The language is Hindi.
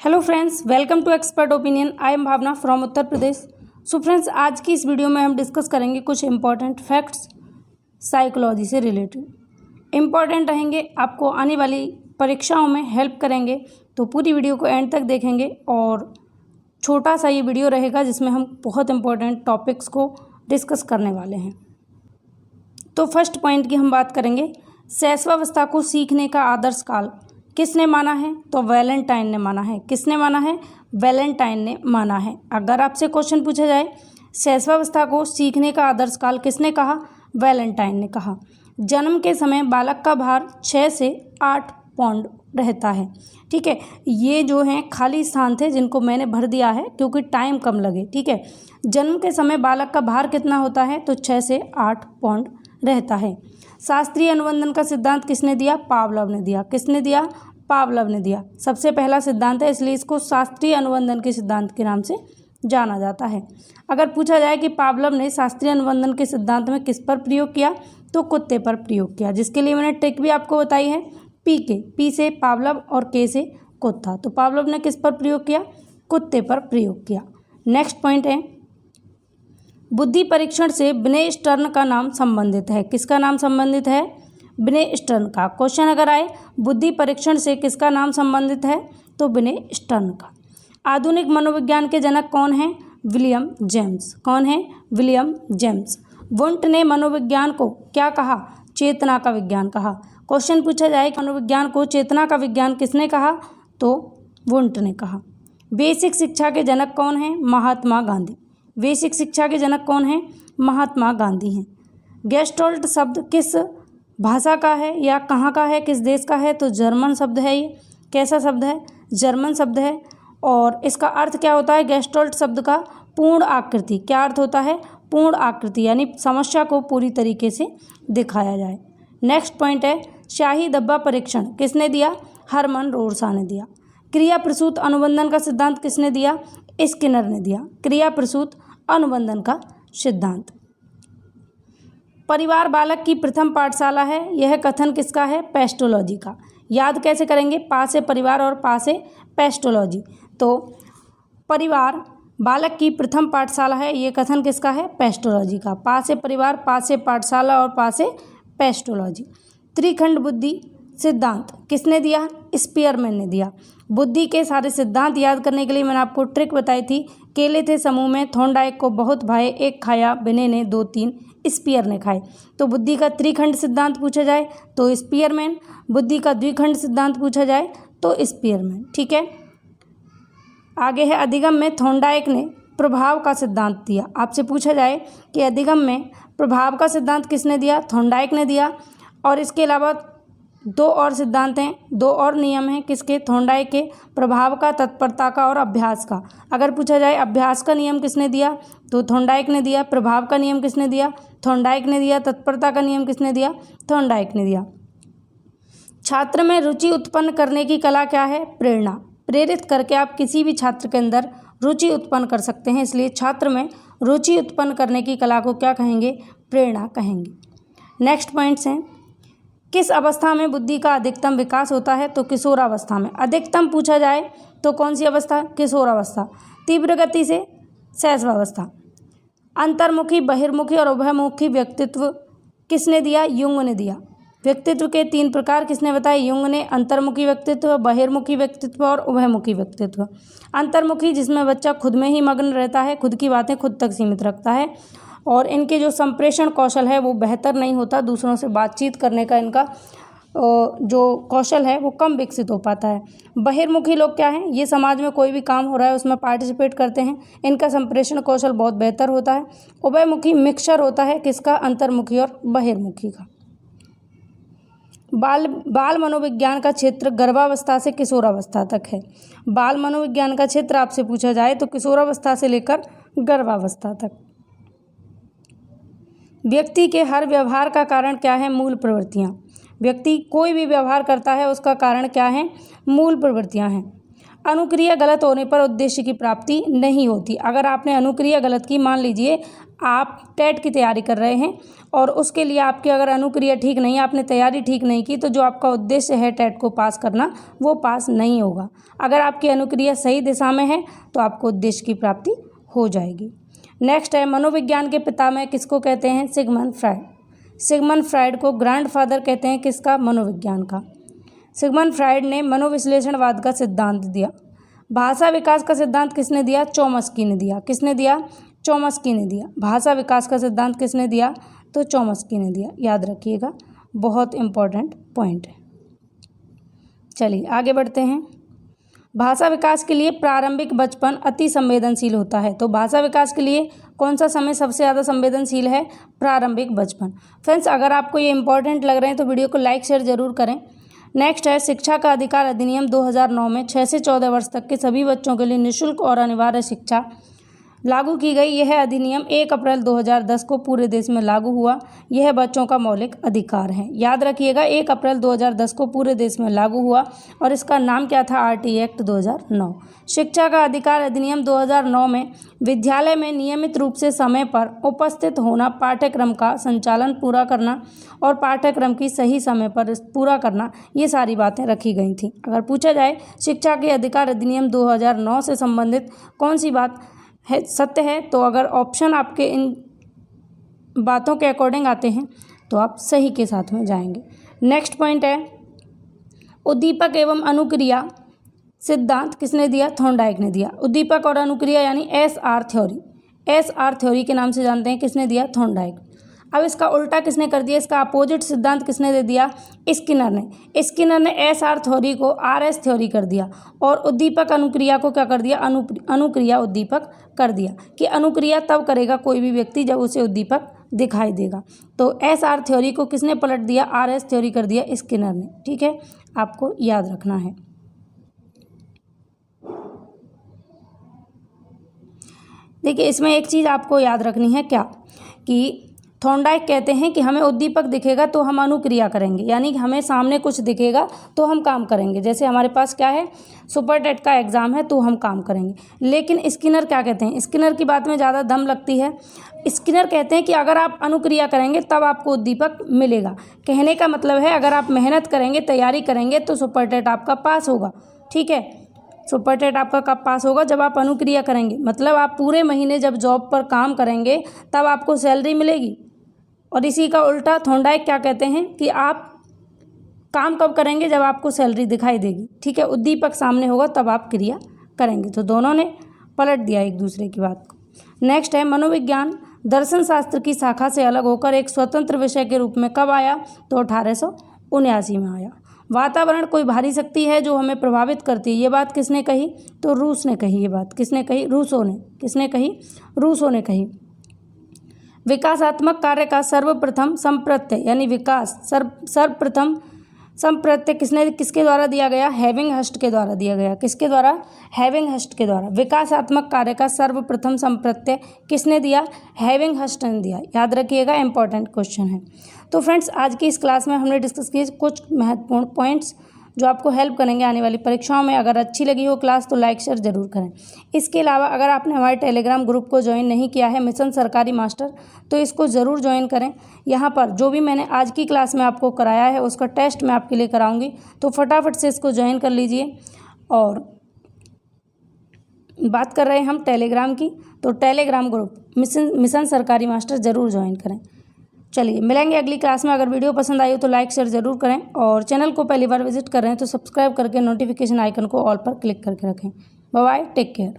Hello friends, welcome to expert opinion. I am Bhavna from Uttar Pradesh. So friends, आज की इस वीडियो में हम डिस्कस करेंगे कुछ इंपॉर्टेंट फैक्ट्स साइकोलॉजी से रिलेटेड। इंपॉर्टेंट रहेंगे, आपको आने वाली परीक्षाओं में हेल्प करेंगे, तो पूरी वीडियो को एंड तक देखेंगे। और छोटा सा ये वीडियो रहेगा जिसमें हम बहुत इंपॉर्टेंट टॉपिक्स को डिस्कस करने वाले हैं। तो फर्स्ट पॉइंट की हम बात करेंगे, शैशवावस्था को सीखने का आदर्श काल किसने माना है? तो वैलेंटाइन ने माना है। किसने माना है? वैलेंटाइन ने माना है। अगर आपसे क्वेश्चन पूछा जाए शैशवावस्था को सीखने का आदर्श काल किसने कहा? वैलेंटाइन ने कहा। जन्म के समय बालक का भार 6 से 8 पाउंड रहता है। ठीक है, ये जो हैं खाली स्थान थे जिनको मैंने भर दिया है क्योंकि टाइम कम लगे। ठीक है, जन्म के समय बालक का भार कितना होता है? तो 6 से 8 पाउंड रहता है। शास्त्रीय अनुबंधन का सिद्धांत किसने दिया? पावलोव ने दिया। किसने दिया? पावलोव ने दिया। सबसे पहला सिद्धांत है, इसलिए इसको शास्त्रीय अनुबंधन के सिद्धांत के नाम से जाना जाता है। अगर पूछा जाए कि पावलोव ने शास्त्रीय अनुबंधन के सिद्धांत में किस पर प्रयोग किया, तो कुत्ते पर प्रयोग किया, जिसके लिए मैंने ट्रिक भी आपको बताई है। पी से पावलोव और के से कुत्ता। तो पावलोव ने किस पर प्रयोग किया? कुत्ते पर प्रयोग किया। नेक्स्ट पॉइंट है, बुद्धि परीक्षण से बिने स्टर्न का नाम संबंधित है। किसका नाम संबंधित है? बिने स्टर्न का। क्वेश्चन अगर आए बुद्धि परीक्षण से किसका नाम संबंधित है, तो बिने स्टर्न का। आधुनिक मनोविज्ञान के जनक कौन है? William James. कौन है? William James. वुंट ने मनोविज्ञान को क्या कहा? चेतना का विज्ञान कहा। क्वेश्चन पूछा जाए मनोविज्ञान को चेतना का विज्ञान किसने कहा, तो वुंट ने कहा। बेसिक शिक्षा के जनक कौन है? महात्मा गांधी। बेसिक शिक्षा के जनक कौन है? महात्मा गांधी हैं। गेस्टोल्ट शब्द किस भाषा का है या कहाँ का है, किस देश का है? तो जर्मन शब्द है। ये कैसा शब्द है? जर्मन शब्द है। और इसका अर्थ क्या होता है? गेस्टोल्ट शब्द का पूर्ण आकृति। क्या अर्थ होता है? पूर्ण आकृति, यानी समस्या को पूरी तरीके से दिखाया जाए। नेक्स्ट पॉइंट है, शाही धब्बा परीक्षण किसने दिया? हरमन रोरसा ने दिया। क्रिया प्रसूत अनुबंधन का सिद्धांत किसने दिया? स्किनर ने दिया। क्रिया प्रसूत अनुबंधन का सिद्धांत। परिवार बालक की प्रथम पाठशाला है, यह कथन किसका है? पेस्टोलॉजी का। याद कैसे करेंगे? पा से परिवार और पा से पेस्टोलॉजी। तो परिवार बालक की प्रथम पाठशाला है, ये कथन किसका है? पेस्टोलॉजी का। पा से परिवार, पा से पाठशाला और पा से पेस्टोलॉजी। त्रिखंड बुद्धि सिद्धांत किसने दिया? स्पीयरमैन ने दिया। बुद्धि के सारे सिद्धांत याद करने के लिए मैंने आपको ट्रिक बताई थी। केले थे समूह में, थॉर्नडाइक को बहुत भाए, एक खाया, बिने ने 2-3, स्पीयर ने खाए। तो बुद्धि का त्रिखंड सिद्धांत पूछा जाए तो स्पीयरमैन, बुद्धि का द्विखंड सिद्धांत पूछा जाए तो स्पीयरमैन। ठीक है, आगे है अधिगम में थॉर्नडाइक ने प्रभाव का सिद्धांत दिया। आपसे पूछा जाए कि अधिगम में प्रभाव का सिद्धांत किसने दिया? थॉर्नडाइक ने दिया। और इसके अलावा 2 और सिद्धांत हैं, 2 और नियम हैं किसके? थॉर्नडाइक के, प्रभाव का, तत्परता का और अभ्यास का। अगर पूछा जाए अभ्यास का नियम किसने दिया, तो थॉर्नडाइक ने दिया। प्रभाव का नियम किसने दिया? थॉर्नडाइक ने दिया। तत्परता का नियम किसने दिया? थॉर्नडाइक ने दिया। छात्र में रुचि उत्पन्न करने की कला क्या है? प्रेरणा। प्रेरित करके आप किसी भी छात्र के अंदर रुचि उत्पन्न कर सकते हैं, इसलिए छात्र में रुचि उत्पन्न करने की कला को क्या कहेंगे? प्रेरणा कहेंगे। नेक्स्ट पॉइंट्स हैं, किस अवस्था में बुद्धि का अधिकतम विकास होता है? तो किशोरावस्था में। अधिकतम पूछा जाए तो कौन सी अवस्था? किशोरावस्था। तीव्र गति से शैशवावस्था। अंतर्मुखी, बहिर्मुखी और उभयमुखी व्यक्तित्व किसने दिया? युंग ने दिया। व्यक्तित्व के 3 प्रकार किसने बताए? युंग ने। अंतर्मुखी व्यक्तित्व, बहिर्मुखी व्यक्तित्व और उभयमुखी व्यक्तित्व। अंतर्मुखी जिसमें बच्चा खुद में ही मग्न रहता है, खुद की बातें खुद तक सीमित रखता है और इनके जो संप्रेषण कौशल है वो बेहतर नहीं होता, दूसरों से बातचीत करने का इनका जो कौशल है वो कम विकसित हो पाता है। बहिर्मुखी लोग क्या हैं? ये समाज में कोई भी काम हो रहा है उसमें पार्टिसिपेट करते हैं, इनका संप्रेषण कौशल बहुत बेहतर होता है। उभयमुखी मिक्सचर होता है किसका? अंतर्मुखी और बहिर्मुखी का। बाल मनोविज्ञान का क्षेत्र गर्भावस्था से किशोरावस्था तक है। बाल मनोविज्ञान का क्षेत्र आपसे पूछा जाए तो किशोरावस्था से लेकर गर्भावस्था तक। व्यक्ति के हर व्यवहार का कारण क्या है? मूल प्रवृत्तियाँ। व्यक्ति कोई भी व्यवहार करता है उसका कारण क्या है? मूल प्रवृत्तियाँ हैं। अनुक्रिया गलत होने पर उद्देश्य की प्राप्ति नहीं होती। अगर आपने अनुक्रिया गलत की, मान लीजिए आप टेट की तैयारी कर रहे हैं और उसके लिए आपकी अगर अनुक्रिया ठीक नहीं है, आपने तैयारी ठीक नहीं की, तो जो आपका उद्देश्य है टेट को पास करना वो पास नहीं होगा। अगर आपकी अनुक्रिया सही दिशा में है तो आपको उद्देश्य की प्राप्ति हो जाएगी। नेक्स्ट है मनोविज्ञान के पितामह किसको कहते हैं? Sigmund Freud. सिगमंड फ्राइड को ग्रैंडफादर कहते हैं किसका? मनोविज्ञान का। सिगमंड फ्राइड ने मनोविश्लेषणवाद का सिद्धांत दिया। भाषा विकास का सिद्धांत किसने दिया? चॉम्स्की ने दिया। किसने दिया? चॉम्स्की ने दिया। भाषा विकास का सिद्धांत किसने दिया? तो चॉम्स्की ने दिया। याद रखिएगा, बहुत इंपॉर्टेंट पॉइंट है। चलिए आगे बढ़ते हैं। भाषा विकास के लिए प्रारंभिक बचपन अति संवेदनशील होता है। तो भाषा विकास के लिए कौन सा समय सबसे ज़्यादा संवेदनशील है? प्रारंभिक बचपन। फ्रेंड्स, अगर आपको ये इंपॉर्टेंट लग रहे हैं तो वीडियो को लाइक शेयर जरूर करें। नेक्स्ट है शिक्षा का अधिकार अधिनियम 2009 में 6 से 14 वर्ष तक के सभी बच्चों के लिए निःशुल्क और अनिवार्य शिक्षा लागू की गई। यह अधिनियम 1 अप्रैल 2010 को पूरे देश में लागू हुआ। यह बच्चों का मौलिक अधिकार है। याद रखिएगा, 1 अप्रैल 2010 को पूरे देश में लागू हुआ और इसका नाम क्या था? RT act 2009। शिक्षा का अधिकार अधिनियम 2009 में विद्यालय में नियमित रूप से समय पर उपस्थित होना, पाठ्यक्रम का संचालन पूरा करना और पाठ्यक्रम की सही समय पर पूरा करना, ये सारी बातें रखी गई थी। अगर पूछा जाए शिक्षा के अधिकार अधिनियम 2009 से संबंधित कौन सी बात है सत्य है, तो अगर ऑप्शन आपके इन बातों के अकॉर्डिंग आते हैं तो आप सही के साथ में जाएंगे। नेक्स्ट पॉइंट है उद्दीपक एवं अनुक्रिया सिद्धांत किसने दिया? थॉर्नडाइक ने दिया। उद्दीपक और अनुक्रिया यानी एसआर थ्योरी, एसआर थ्योरी के नाम से जानते हैं, किसने दिया? थॉर्नडाइक। अब इसका उल्टा किसने कर दिया? इसका अपोजिट सिद्धांत किसने दे दिया? स्किनर ने। स्किनर ने एसआर थ्योरी को आरएस थ्योरी कर दिया और उद्दीपक अनुक्रिया को क्या कर दिया? अनुक्रिया उद्दीपक कर दिया कि अनुक्रिया तब करेगा कोई भी व्यक्ति जब उसे उद्दीपक दिखाई देगा। तो एसआर थ्योरी को किसने पलट दिया? आरएस थ्योरी कर दिया स्किनर ने। ठीक है, आपको याद रखना है। देखिए, इसमें एक चीज़ आपको याद रखनी है, क्या कि थॉर्नडाइक कहते हैं कि हमें उद्दीपक दिखेगा तो हम अनुक्रिया करेंगे, यानी कि हमें सामने कुछ दिखेगा तो हम काम करेंगे। जैसे हमारे पास क्या है, सुपर टेट का एग्ज़ाम है तो हम काम करेंगे। लेकिन स्किनर क्या कहते हैं? स्किनर की बात में ज़्यादा दम लगती है। स्किनर कहते हैं कि अगर आप अनुक्रिया करेंगे तब आपको उद्दीपक मिलेगा। कहने का मतलब है अगर आप मेहनत करेंगे, तैयारी करेंगे तो सुपर टेट आपका पास होगा। ठीक है, सुपर टेट आपका कब पास होगा? जब आप अनुक्रिया करेंगे, मतलब आप पूरे महीने जब जॉब पर काम करेंगे तब आपको सैलरी मिलेगी। और इसी का उल्टा थॉर्नडाइक क्या कहते हैं कि आप काम कब करेंगे? जब आपको सैलरी दिखाई देगी। ठीक है, उद्दीपक सामने होगा तब आप क्रिया करेंगे। तो दोनों ने पलट दिया एक दूसरे की बात को। नेक्स्ट है मनोविज्ञान दर्शन शास्त्र की शाखा से अलग होकर एक स्वतंत्र विषय के रूप में कब आया? तो 1879 में आया। वातावरण कोई भारी शक्ति है जो हमें प्रभावित करती है, ये बात किसने कही? तो रूस ने कही। ये बात किसने कही? रूसो ने। किसने कही? रूसो ने कही। विकासात्मक कार्य का सर्वप्रथम संप्रत्यय यानी विकास सर्वप्रथम संप्रत्यय किसके द्वारा दिया गया? हेविंगहर्स्ट के द्वारा दिया गया। किसके द्वारा? हेविंगहर्स्ट के द्वारा। विकासात्मक कार्य का सर्वप्रथम संप्रत्यय किसने दिया? हेविंगहर्स्ट ने दिया। याद रखिएगा, इंपॉर्टेंट क्वेश्चन है। तो फ्रेंड्स, आज की इस क्लास में हमने डिस्कस किए कुछ महत्वपूर्ण पॉइंट्स जो आपको हेल्प करेंगे आने वाली परीक्षाओं में। अगर अच्छी लगी हो क्लास तो लाइक शेयर जरूर करें। इसके अलावा अगर आपने हमारे टेलीग्राम ग्रुप को ज्वाइन नहीं किया है, मिशन सरकारी मास्टर, तो इसको ज़रूर ज्वाइन करें। यहाँ पर जो भी मैंने आज की क्लास में आपको कराया है उसका टेस्ट मैं आपके लिए कराऊंगी, तो फटाफट से इसको ज्वाइन कर लीजिए। और बात कर रहे हैं हम टेलीग्राम की, तो टेलीग्राम ग्रुप मिशन सरकारी मास्टर ज़रूर ज्वाइन करें। चलिए मिलेंगे अगली क्लास में। अगर वीडियो पसंद आई हो तो लाइक शेयर जरूर करें और चैनल को पहली बार विजिट कर रहे हैं तो सब्सक्राइब करके नोटिफिकेशन आइकन को ऑल पर क्लिक करके रखें। Bye bye, take care.